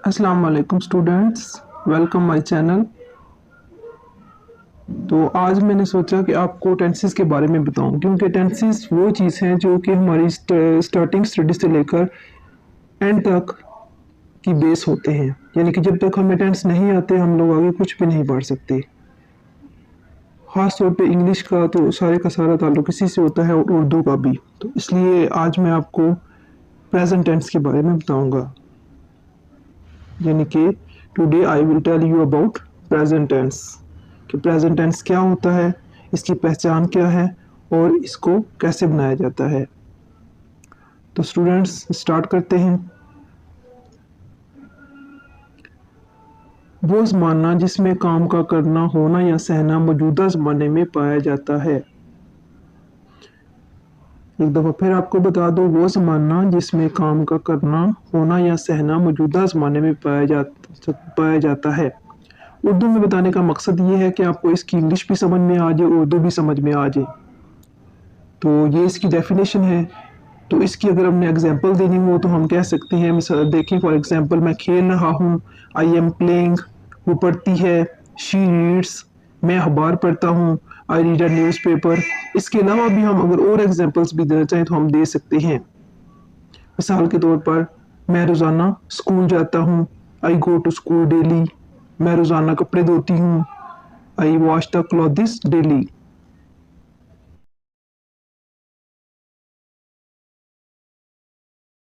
अस्सलाम वालेकुम students, welcome my channel. तो आज मैंने सोचा कि आपको टेंसेस के बारे में बताऊं, क्योंकि टेंसेस वो चीज़ हैं जो कि हमारी स्टार्टिंग स्टडी से लेकर एंड तक की बेस होते हैं। यानी कि जब तक हमें टेंस नहीं आते हम लोग आगे कुछ भी नहीं पढ़ सकते। ख़ास तौर पे इंग्लिश का तो सारे का सारा ताल्लुक इसी से होता है और उर्दू का भी। तो इसलिए आज मैं आपको प्रेजेंट टेंस के बारे में बताऊंगा। यानी कि today I will tell you about present tense कि प्रेजेंट टेंस क्या होता है, इसकी पहचान क्या है और इसको कैसे बनाया जाता है। तो स्टूडेंट्स स्टार्ट करते हैं। वो ज़माना जिसमें काम का करना, होना या सहना मौजूदा ज़माने में पाया जाता है। एक दफ़ा फिर आपको बता दो, वो ज़माना जिसमें काम का करना, होना या सहना मौजूदा ज़माने में पाया जाता है। उर्दू में बताने का मकसद ये है कि आपको इसकी इंग्लिश भी समझ में आ जाए, उर्दू भी समझ में आ जाए। तो ये इसकी डेफिनेशन है। तो इसकी अगर हमने एग्जांपल देनी हो तो हम कह सकते हैं, मिसाल देखें, फॉर एग्जांपल मैं खेल रहा हूँ, आई एम प्लेइंग। वो पढ़ती है, शी रीड्स। मैं अखबार पढ़ता हूँ, आई रीड अ न्यूज़पेपर। इसके अलावा भी हम अगर और एग्जांपल्स भी देना चाहें तो हम दे सकते हैं। मिसाल के तौर पर मैं रोज़ाना स्कूल जाता हूँ, आई गो टू स्कूल डेली। मैं रोज़ाना कपड़े धोती हूँ, आई वॉश द क्लॉथ्स डेली।